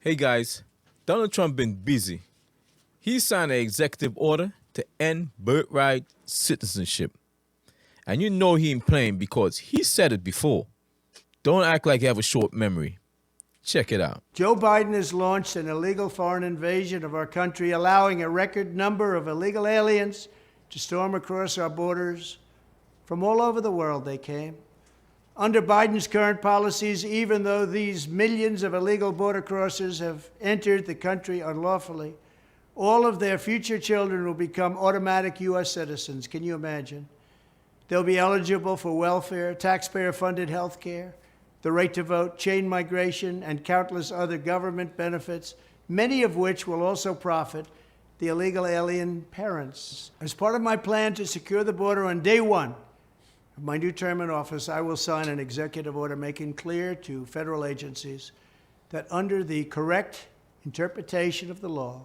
Hey guys, Donald Trump been busy. He signed an executive order to end birthright citizenship. And you know he ain't playing because he said it before. Don't act like you have a short memory. Check it out. Joe Biden has launched an illegal foreign invasion of our country, allowing a record number of illegal aliens to storm across our borders. From all over the world they came. Under Biden's current policies, even though these millions of illegal border crossers have entered the country unlawfully, all of their future children will become automatic U.S. citizens. Can you imagine? They'll be eligible for welfare, taxpayer-funded health care, the right to vote, chain migration, and countless other government benefits, many of which will also profit the illegal alien parents. As part of my plan to secure the border on day one of my new term in office, I will sign an executive order making clear to federal agencies that under the correct interpretation of the law,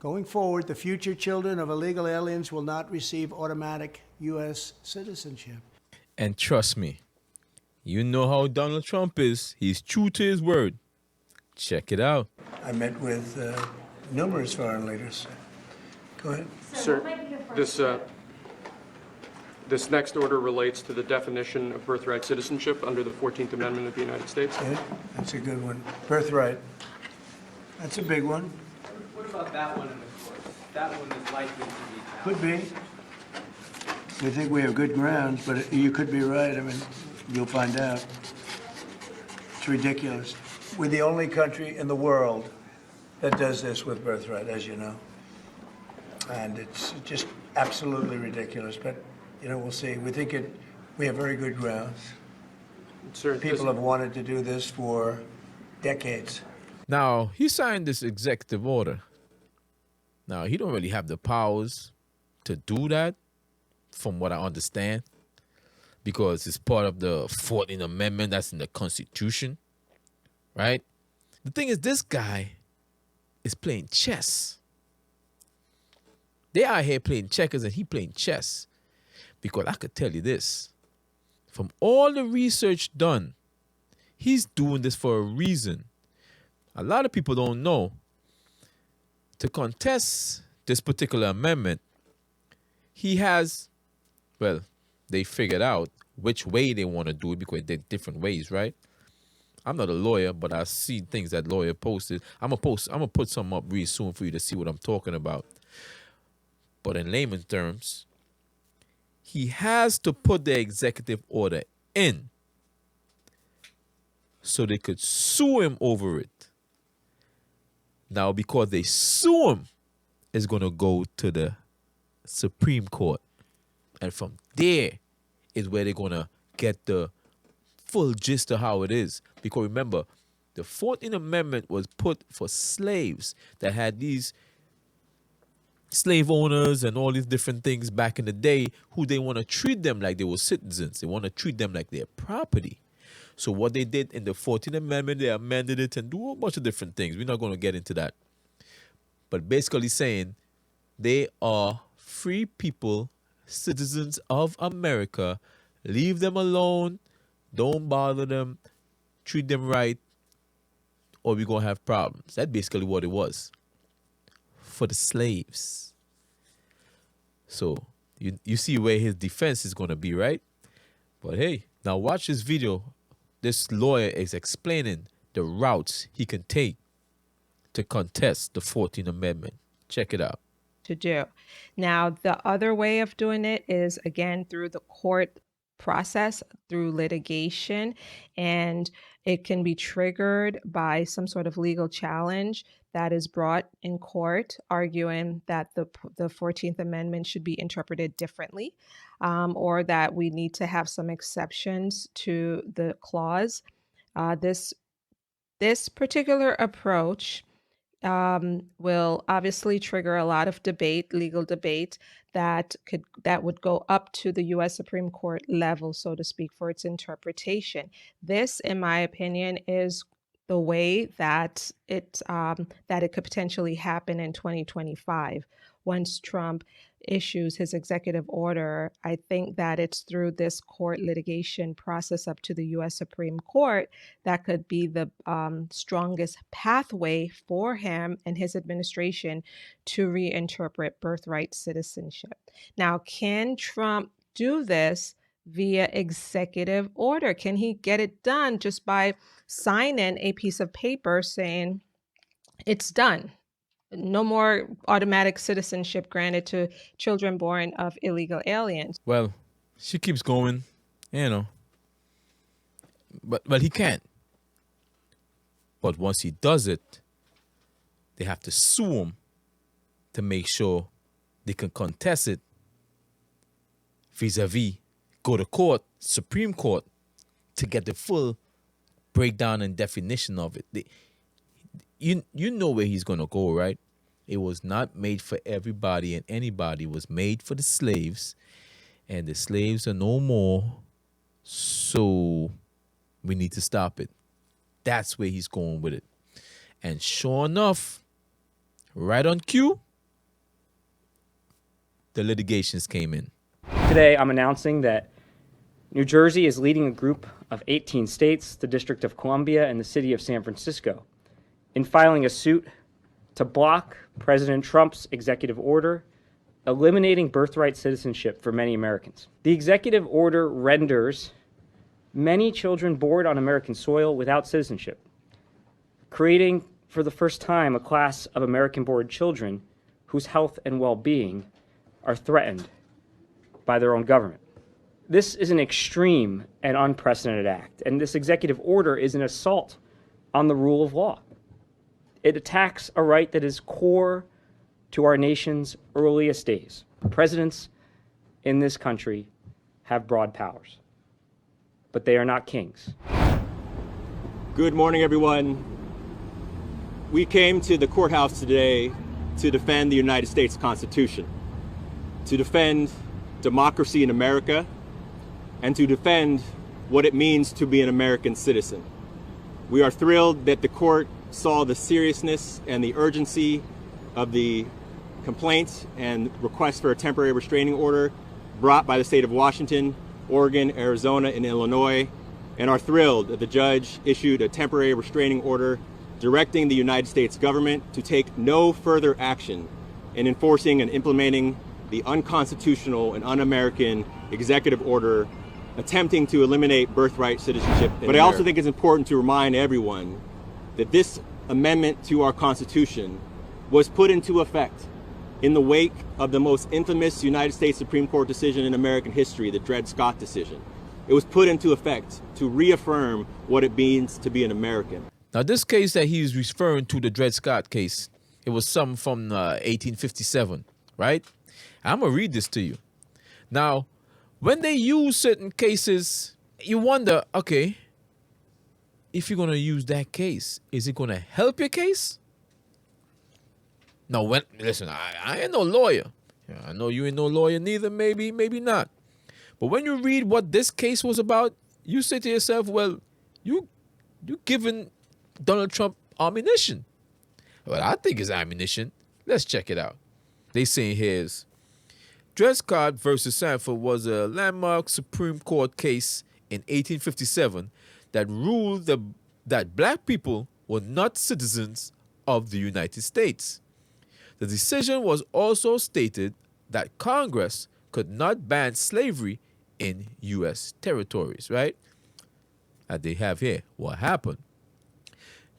going forward, the future children of illegal aliens will not receive automatic U.S. citizenship. And trust me, you know how Donald Trump is. He's true to his word. Check it out. I met with numerous foreign leaders. Go ahead. Sir, this next order relates to the definition of birthright citizenship under the 14th Amendment of the United States. Yeah, that's a good one. Birthright. That's a big one. What about that one in the court? That one is likely to be challenged. Could be. We think we have good grounds, but you could be right. I mean, you'll find out. It's ridiculous. We're the only country in the world that does this with birthright, as you know. And it's just absolutely ridiculous. But, you know, we'll see. We have very good grounds. Sir, People have wanted to do this for decades. Now, he signed this executive order. Now, he don't really have the powers to do that, from what I understand, because it's part of the 14th Amendment that's in the Constitution, right? The thing is, this guy is playing chess. They out here playing checkers and he playing chess. Because I could tell you this, from all the research done, he's doing this for a reason. A lot of people don't know. To contest this particular amendment, he has, well, they figured out which way they want to do it because they're different ways, right? I'm not a lawyer, but I see things that lawyer posted. I'm gonna put some up really soon for you to see what I'm talking about. But in layman terms, he has to put the executive order in so they could sue him over it. Now, because they sue him, it's going to go to the Supreme Court. And from there is where they're going to get the full gist of how it is. Because remember, the 14th Amendment was put for slaves that had these slave owners and all these different things back in the day who they want to treat them like they were citizens. They want to treat them like their property. So what they did in the 14th Amendment, they amended it and do a bunch of different things. We're not going to get into that. But basically saying they are free people, citizens of America. Leave them alone. Don't bother them. Treat them right, or we're going to have problems. That's basically what it was for the slaves. So you see where his defense is going to be, right? But hey, now watch this video. This lawyer is explaining the routes he can take to contest the 14th Amendment. Check it out. To do. Now, the other way of doing it is, again, through the court process, through litigation, and it can be triggered by some sort of legal challenge that is brought in court, arguing that the 14th Amendment should be interpreted differently, or that we need to have some exceptions to the clause. This particular approach will obviously trigger a lot of debate, legal debate, that would go up to the U.S. Supreme Court level, so to speak, for its interpretation. This, in my opinion, is the way that it could potentially happen in 2025 once Trump issues his executive order, I think that it's through this court litigation process up to the U.S. Supreme Court that could be the strongest pathway for him and his administration to reinterpret birthright citizenship. Now, can Trump do this via executive order? Can he get it done just by signing a piece of paper saying it's done? No more automatic citizenship granted to children born of illegal aliens. Well, she keeps going, you know. But he can't. But once he does it, they have to sue him to make sure they can contest it vis-a-vis, go to court, Supreme Court, to get the full breakdown and definition of it. You know where he's going to go, right? It was not made for everybody and anybody. It was made for the slaves, and the slaves are no more, so we need to stop it. That's where he's going with it. And sure enough, right on cue, the litigations came in. Today, I'm announcing that New Jersey is leading a group of 18 states, the District of Columbia, and the city of San Francisco in filing a suit to block President Trump's executive order eliminating birthright citizenship for many Americans. The executive order renders many children born on American soil without citizenship, creating for the first time a class of American-born children whose health and well-being are threatened by their own government. This is an extreme and unprecedented act, and this executive order is an assault on the rule of law. It attacks a right that is core to our nation's earliest days. Presidents in this country have broad powers, but they are not kings. Good morning, everyone. We came to the courthouse today to defend the United States Constitution, to defend democracy in America, and to defend what it means to be an American citizen. We are thrilled that the court saw the seriousness and the urgency of the complaint and request for a temporary restraining order brought by the state of Washington, Oregon, Arizona, and Illinois, and are thrilled that the judge issued a temporary restraining order directing the United States government to take no further action in enforcing and implementing the unconstitutional and un-American executive order attempting to eliminate birthright citizenship. But I also think it's important to remind everyone that this amendment to our Constitution was put into effect in the wake of the most infamous United States Supreme Court decision in American history, the Dred Scott decision. It was put into effect to reaffirm what it means to be an American. Now, this case that he's referring to, the Dred Scott case, it was something from 1857, right? I'm going to read this to you. Now, when they use certain cases, you wonder, okay, if you're going to use that case, is it going to help your case? Now, listen, I ain't no lawyer. I know you ain't no lawyer neither, maybe not. But when you read what this case was about, you say to yourself, well, you giving Donald Trump ammunition. Well, I think it's ammunition. Let's check it out. They say here's Dred Scott versus Sanford was a landmark Supreme Court case in 1857 that ruled that black people were not citizens of the United States. The decision was also stated that Congress could not ban slavery in U.S. territories, right? That they have here. What happened?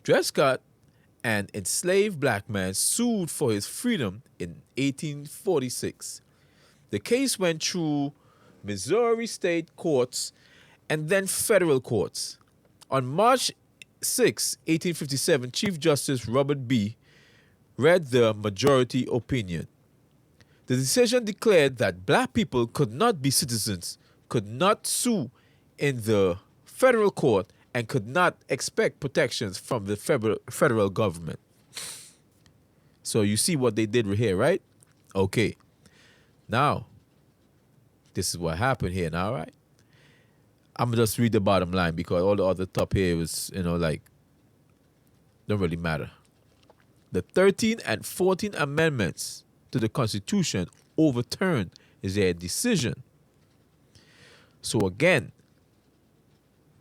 Dred Scott, an enslaved black man, sued for his freedom in 1846. The case went through Missouri state courts and then federal courts. On March 6, 1857, Chief Justice Robert B. read the majority opinion. The decision declared that black people could not be citizens, could not sue in the federal court, and could not expect protections from the federal government. So you see what they did here, right? Okay. Now, this is what happened here now, right? I'm going to just read the bottom line because all the other top here was, don't really matter. The 13th and 14th Amendments to the Constitution overturned is their decision. So again,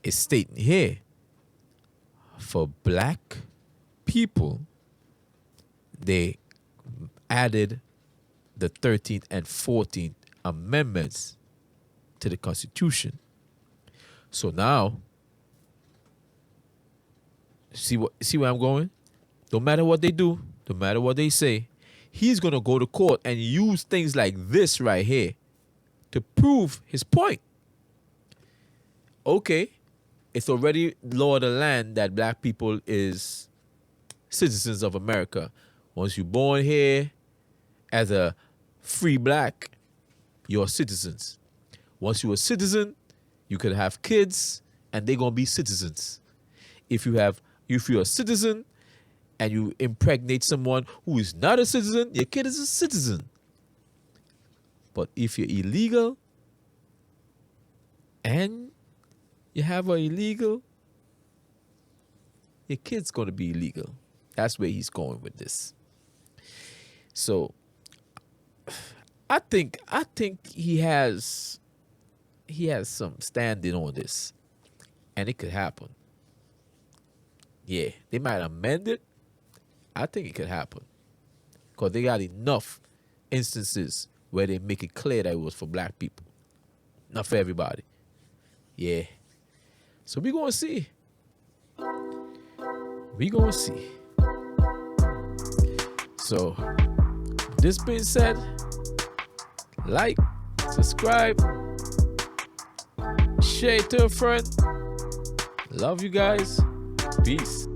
it's stating here, for black people, they added the 13th and 14th Amendments to the Constitution. So now, see where I'm going? No matter what they do, no matter what they say, he's going to go to court and use things like this right here to prove his point. Okay, it's already law of the land that black people is citizens of America. Once you're born here as a free black, you're citizens. Once you're a citizen, you could have kids and they're going to be citizens. If you're a citizen and you impregnate someone who is not a citizen, your kid is a citizen. But if you're illegal and you have an illegal, your kid's going to be illegal. That's where he's going with this. So I think he has some standing on this, and it could happen. Yeah, they might amend it. I think it could happen because they got enough instances where they make it clear that it was for black people, not for everybody. Yeah. So we gonna see. We gonna see. So, this being said, like, subscribe, share it to a friend. Love you guys. Peace.